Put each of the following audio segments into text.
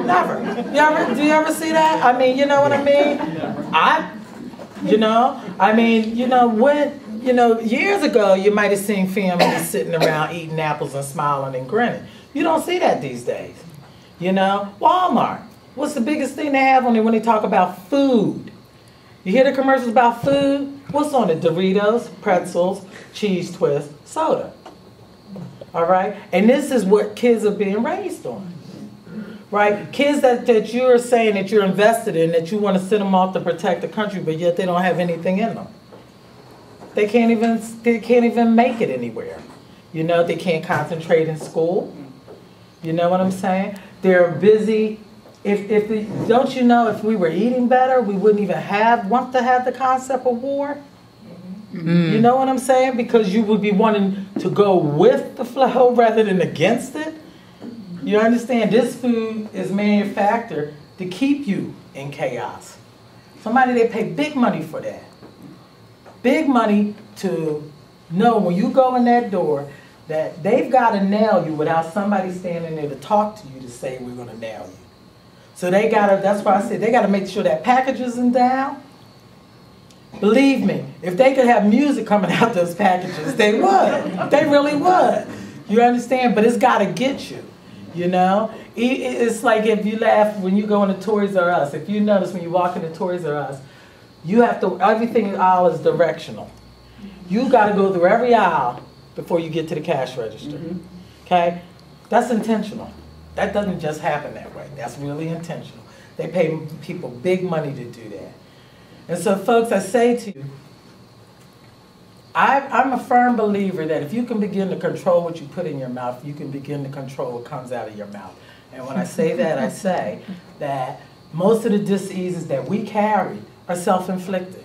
Never. Do you ever see that? I mean, you know what I mean? Years ago, you might have seen families sitting around eating apples and smiling and grinning. You don't see that these days. Walmart. What's the biggest thing they have on there when they talk about food? You hear the commercials about food? What's on it? Doritos, pretzels, cheese twists, soda. All right? And this is what kids are being raised on. Right? Kids that you're saying that you're invested in, that you want to send them off to protect the country, but yet they don't have anything in them. They can't even make it anywhere. They can't concentrate in school. You know what I'm saying? They're busy. Don't you know if we were eating better, we wouldn't even want to have the concept of war? Mm. You know what I'm saying? Because you would be wanting to go with the flow rather than against it. You understand? This food is manufactured to keep you in chaos. They pay big money for that. Big money to know when you go in that door that they've got to nail you without somebody standing there to talk to you to say we're going to nail you. So that's why I said they got to make sure that package isn't down. Believe me, if they could have music coming out those packages, they would. They really would. You understand? But it's got to get you. It's like if you laugh when you go into Toys R Us. If you notice when you walk into Toys R Us, everything in the aisle is directional. You got to go through every aisle before you get to the cash register. Okay? That's intentional. That doesn't just happen that way. That's really intentional. They pay people big money to do that. And so, folks, I say to you, I'm a firm believer that if you can begin to control what you put in your mouth, you can begin to control what comes out of your mouth. And when I say that, I say that most of the diseases that we carry are self-inflicted.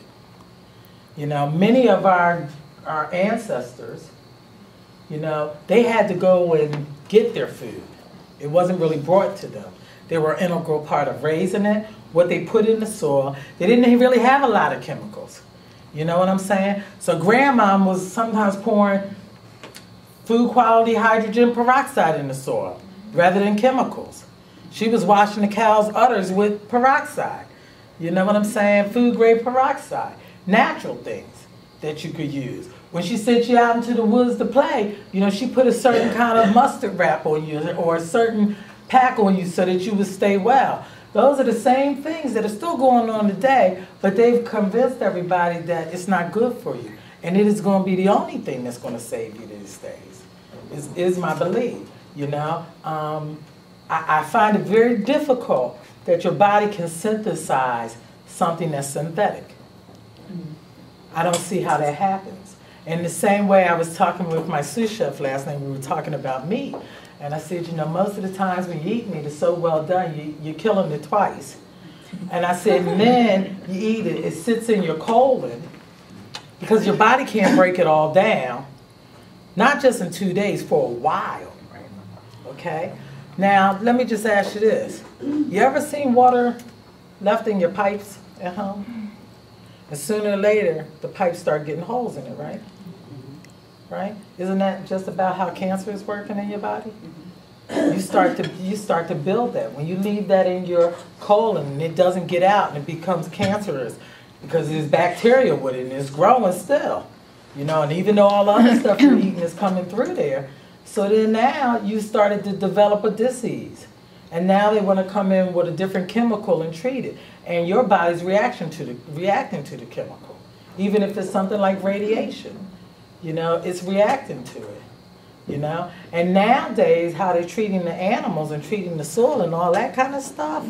Many of our ancestors, they had to go and get their food. It wasn't really brought to them. They were an integral part of raising it, what they put in the soil. They didn't really have a lot of chemicals. You know what I'm saying? So grandma was sometimes pouring food quality hydrogen peroxide in the soil rather than chemicals. She was washing the cow's udders with peroxide. You know what I'm saying? Food grade peroxide. Natural things that you could use. When she sent you out into the woods to play, she put a certain kind of mustard wrap on you or a certain pack on you so that you would stay well. Those are the same things that are still going on today, but they've convinced everybody that it's not good for you. And it is going to be the only thing that's going to save you these days, is my belief. I find it very difficult that your body can synthesize something that's synthetic. I don't see how that happens. In the same way I was talking with my sous chef last night, we were talking about meat. And I said, most of the times when you eat meat, it's so well done, you're killing it twice. And I said, and then you eat it, it sits in your colon, because your body can't break it all down, not just in 2 days, for a while. Okay? Now, let me just ask you this. You ever seen water left in your pipes at home? And sooner or later, the pipes start getting holes in it, right? Right? Isn't that just about how cancer is working in your body? You start to build that. When you leave that in your colon and it doesn't get out and it becomes cancerous because there's bacteria with it and it's growing still. And even though all the other stuff you're eating is coming through there, so then now you started to develop a disease. And now they want to come in with a different chemical and treat it. And your body's reacting to the chemical. Even if it's something like radiation. It's reacting to it, And nowadays, how they're treating the animals and treating the soil and all that kind of stuff.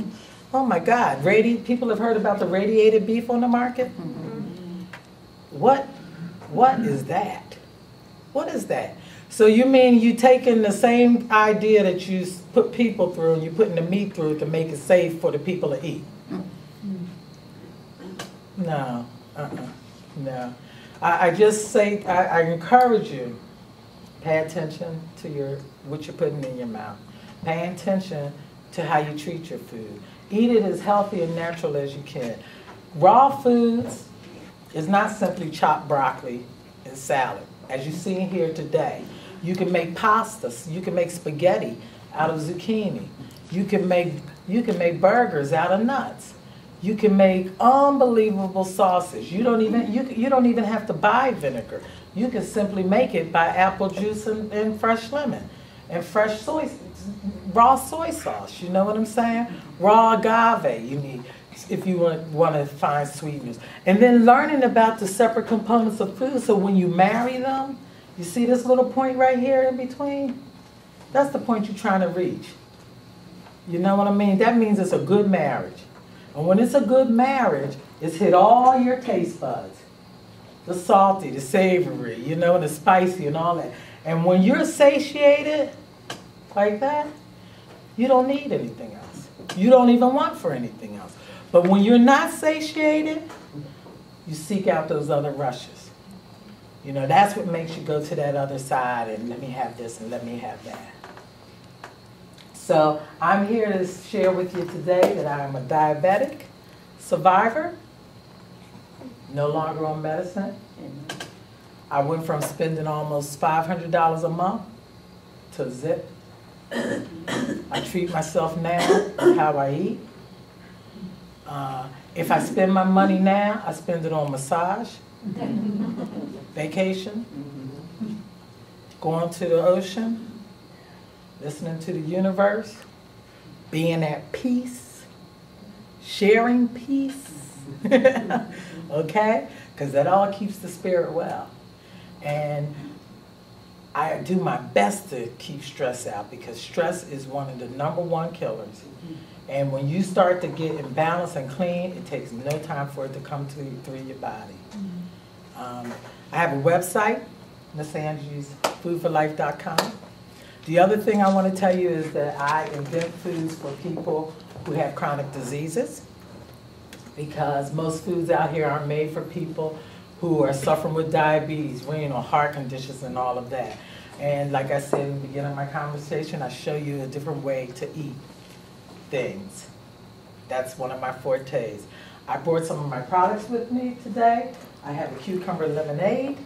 Oh my God, people have heard about the radiated beef on the market? What is that? What is that? So you mean you taking the same idea that you put people through and you're putting the meat through to make it safe for the people to eat? No, no. I just say, I encourage you, pay attention to what you're putting in your mouth. Pay attention to how you treat your food. Eat it as healthy and natural as you can. Raw foods is not simply chopped broccoli and salad, as you see here today. You can make pastas, you can make spaghetti out of zucchini. You can make burgers out of nuts. You can make unbelievable sauces. You don't even have to buy vinegar. You can simply make it by apple juice and fresh lemon and fresh raw soy sauce. You know what I'm saying? Raw agave you need if you want to find sweeteners. And then learning about the separate components of food, so when you marry them, you see this little point right here in between? That's the point you're trying to reach. You know what I mean? That means it's a good marriage. And when it's a good marriage, it's hit all your taste buds. The salty, the savory, you know, the spicy and all that. And when you're satiated like that, you don't need anything else. You don't even want for anything else. But when you're not satiated, you seek out those other rushes. You know, that's what makes you go to that other side and let me have this and let me have that. So I'm here to share with you today that I am a diabetic survivor, no longer on medicine. I went from spending almost $500 a month to zip. I treat myself now with how I eat. If I spend my money now, I spend it on massage, vacation, going to the ocean, listening to the universe, being at peace, sharing peace, okay? Because that all keeps the spirit well. And I do my best to keep stress out because stress is one of the #1 killers. And when you start to get imbalanced and clean, it takes no time for it to come through your body. I have a website, Miss Angie's foodforlife.com. The other thing I want to tell you is that I invent foods for people who have chronic diseases, because most foods out here are made for people who are suffering with diabetes, renal, heart conditions, and all of that. And like I said in the beginning of my conversation, I show you a different way to eat things. That's one of my fortes. I brought some of my products with me today. I have a cucumber lemonade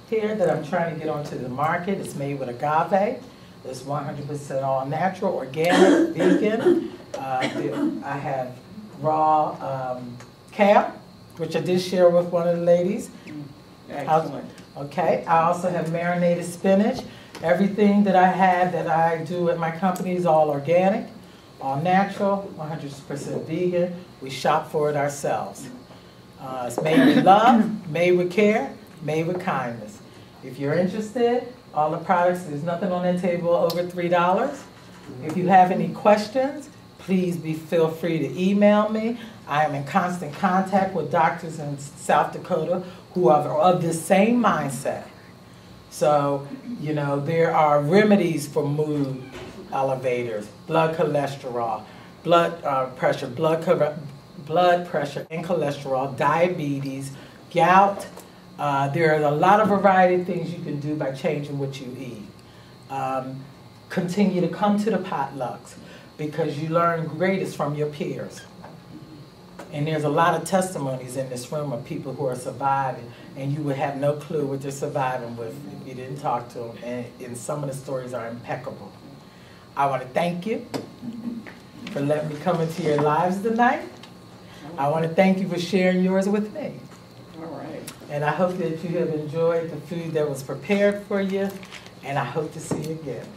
here that I'm trying to get onto the market. It's made with agave. It's 100% all natural, organic, vegan. I have raw kale, which I did share with one of the ladies. Excellent. Okay, I also have marinated spinach. Everything that I have that I do at my company is all organic, all natural, 100% vegan. We shop for it ourselves. It's made with love, made with care, made with kindness. If you're interested, all the products, there's nothing on that table over $3. If you have any questions, please feel free to email me. I am in constant contact with doctors in South Dakota who are of the same mindset. So, you know, there are remedies for mood elevators, blood cholesterol, blood pressure and cholesterol, diabetes, gout. There are a lot of variety of things you can do by changing what you eat. Continue to come to the potlucks because you learn greatest from your peers. And there's a lot of testimonies in this room of people who are surviving, and you would have no clue what they're surviving with if you didn't talk to them. And some of the stories are impeccable. I want to thank you for letting me come into your lives tonight. I want to thank you for sharing yours with me. All right. And I hope that you have enjoyed the food that was prepared for you, and I hope to see you again.